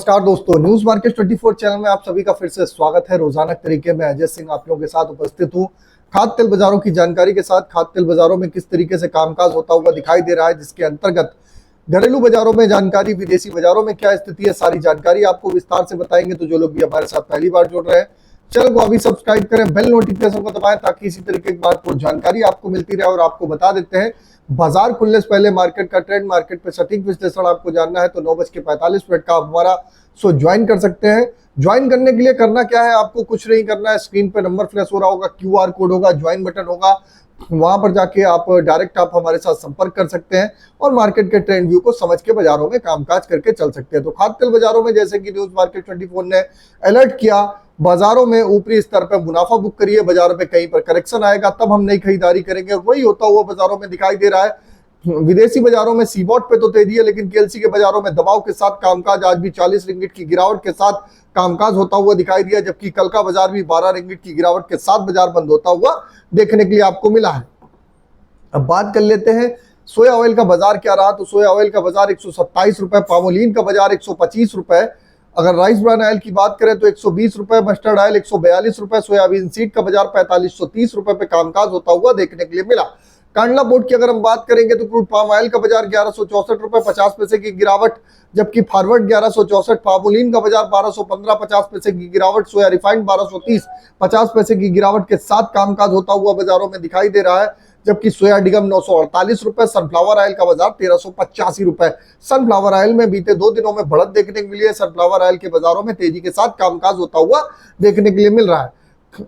नमस्कार दोस्तों, news market 24 channel में आप सभी का फिर से स्वागत है। रोजाना तरीके में अजय सिंह आप लोगों के साथ उपस्थित हूँ। खाद्य तेल बाजारों की जानकारी के साथ खाद्य तेल बाजारों में किस तरीके से कामकाज होता हुआ दिखाई दे रहा है, जिसके अंतर्गत घरेलू बाजारों में जानकारी, विदेशी बाजारों में क्या स्थिति है, सारी जानकारी आपको विस्तार से बताएंगे। तो जो लोग भी हमारे साथ पहली बार जुड़ रहे हैं, चैनल को अभी सब्सक्राइब करें, बेल नोटिफिकेशन को दबाएं ताकि इसी तरीके की महत्वपूर्ण जानकारी आपको मिलती रहे। और आपको बता देते हैं, बाजार खुलने से पहले मार्केट का ट्रेंड, मार्केट पे सटीक विश्लेषण आपको जानना है तो 9:45 का आप हमारा शो ज्वाइन कर सकते हैं। ज्वाइन करने के लिए करना क्या है, आपको कुछ नहीं करना है। स्क्रीन पे नंबर फ्लैश हो रहा होगा, QR कोड होगा, ज्वाइन बटन होगा, वहां पर जाके आप डायरेक्ट आप हमारे साथ संपर्क कर सकते हैं और मार्केट के ट्रेंड व्यू को समझ के बाजारों में कामकाज करके चल सकते हैं। तो खाद्य तेल बाजारों में जैसे कि न्यूज मार्केट 24 ने अलर्ट किया, बाजारों में ऊपरी स्तर पर मुनाफा बुक करिए, बाजार में कहीं पर करेक्शन आएगा तब हम नई खरीदारी करेंगे, और वही होता हुआ बाजारों में दिखाई दे रहा है। विदेशी बाजारों में सीबॉट पे तो तेजी है, लेकिन केएलसी के बाजारों में दबाव के साथ कामकाज आज भी 40 रिंगिट की गिरावट के साथ कामकाज होता हुआ दिखाई दिया, जबकि कल का बाजार भी 12 रिंगिट की गिरावट के साथ बाजार बंद होता हुआ देखने के लिए आपको मिला है। अब बात कर लेते हैं सोया ऑयल का बाजार क्या रहा। तो सोया ऑयल का बाजार 127 रुपए, पामोलिन का बाजार 125 रुपए। अगर राइस ब्रान ऑयल की बात करें तो 120 रुपए, मस्टर्ड ऑयल 142 रुपए, सोयाबीन सीड का बाजार 4530 रुपए पे कामकाज होता हुआ देखने के लिए मिला। कांडला बोर्ड की अगर हम बात करेंगे तो क्रूड पाम ऑयल का बाजार 1164 रुपए 50 पैसे की गिरावट, जबकि फॉरवर्ड 1164, पामोलिन का बाजार 1215 50 पैसे की गिरावट, सोया रिफाइंड 1230 50 पैसे की गिरावट के साथ कामकाज होता हुआ बाजारों में दिखाई दे रहा है, जबकि सोया डिगम 948 रुपए, सनफ्लावर ऑयल का बाजार 1385 रुपए। सनफ्लावर ऑयल में बीते 2 दिनों में बढ़त देखने को मिली है। सनफ्लावर ऑयल के बाजारों में तेजी के साथ कामकाज होता हुआ देखने के लिए मिल रहा है।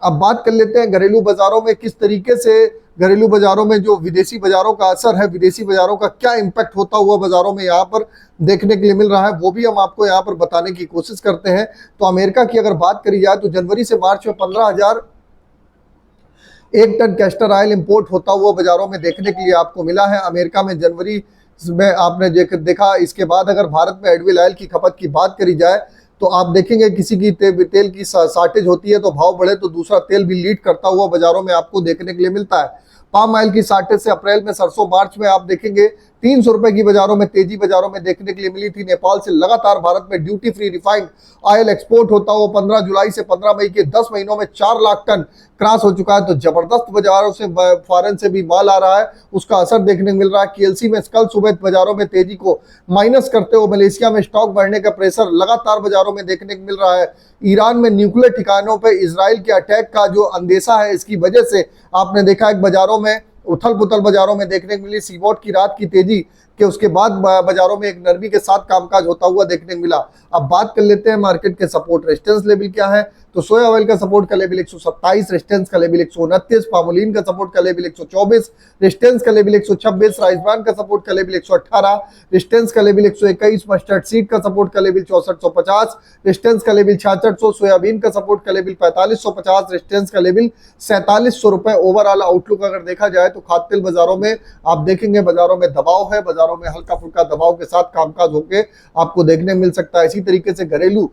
अब बात कर लेते हैं घरेलू बाजारों में किस तरीके से घरेलू बाजारों में जो विदेशी बाजारों का असर है, विदेशी बाजारों का क्या इंपैक्ट होता हुआ बाजारों में यहाँ पर देखने के लिए मिल रहा है, वो भी हम आपको यहाँ पर बताने की कोशिश करते हैं। तो अमेरिका की अगर बात करी जाए तो जनवरी से मार्च में 15,001 टन कैस्टर ऑयल इंपोर्ट होता हुआ बाजारों में देखने के लिए आपको मिला है। अमेरिका में जनवरी में आपने देखा। इसके बाद अगर भारत में एडविल ऑयल की खपत की बात करी जाए तो आप देखेंगे किसी की तेल की शॉर्टेज होती है तो भाव बढ़े तो दूसरा तेल भी लीड करता हुआ बाजारों में आपको देखने के लिए मिलता है। पाम ऑयल की शॉर्टेज से अप्रैल में, सरसों मार्च में आप देखेंगे 300 रुपए की बाजारों में तेजी बाजारों में देखने के लिए मिली थी। नेपाल से लगातार भारत में duty free refined oil export होता हुआ 15 जुलाई से 15 मई के 10 महीनों में 4 लाख टन क्रॉस हो चुका है। तो जबरदस्त बाजारों से फॉरेन से भी माल आ रहा है, उसका असर देखने को मिल रहा है। केएलसी में कल सुबह बाजारों में तेजी को माइनस करते हुए मलेशिया में स्टॉक बढ़ने का प्रेशर लगातार बाजारों में देखने को मिल रहा है। ईरान में न्यूक्लियर ठिकानों पर इजराइल के अटैक का जो अंदेशा है, इसकी वजह से आपने देखा एक बाजारों में उथल पुथल बाजारों में देखने को मिली। सीबॉट की रात की तेजी के उसके बाद बाजारों में एक नरमी के साथ कामकाज होता हुआ देखने को मिला। अब बात कर लेते हैं मार्केट के सपोर्ट रेजिस्टेंस लेवल क्या है। तो सोया ऑयल का सपोर्ट का लेवल 127, रेजिस्टेंस का लेवल 129, पामोलिन का सपोर्ट का लेवल 124, रेजिस्टेंस का लेवल 126, राइस ब्रान का सपोर्ट का लेवल 118, रेजिस्टेंस का लेवल 121, मस्टर्ड सीड का सपोर्ट का लेवल 6450, रेजिस्टेंस का लेवल 6600, सोयाबीन का सपोर्ट का लेवल 4550, रेजिस्टेंस का लेवल 4700 रुपए। ओवरऑल आउटलुक अगर देखा जाए तो खाद्य तेल बाजारों में आप देखेंगे बाजारों में दबाव है, बाजारों में हल्का फुल्का दबाव के साथ कामकाज होकर आपको देखने मिल सकता है। इसी तरीके से घरेलू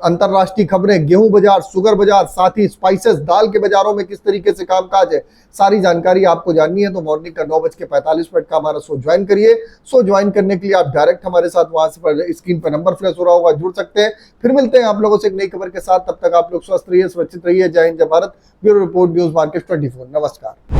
अंतरराष्ट्रीय खबरें, गेहूं बाजार, शुगर बाजार, साथ ही स्पाइसेस, दाल के बाजारों में किस तरीके से कामकाज है, सारी जानकारी आपको जाननी है तो मॉर्निंग का 9:45 का हमारा शो ज्वाइन करिए। शो ज्वाइन करने के लिए आप डायरेक्ट हमारे साथ वहां से स्क्रीन पर नंबर फ्लैश हो रहा होगा, जुड़ सकते हैं। फिर मिलते हैं आप लोगों से एक नई खबर के साथ, तब तक आप लोग स्वस्थ रहिए, सुरक्षित रहिए। जय हिंद, जय Bharat. Bureau report, news market 24। नमस्कार।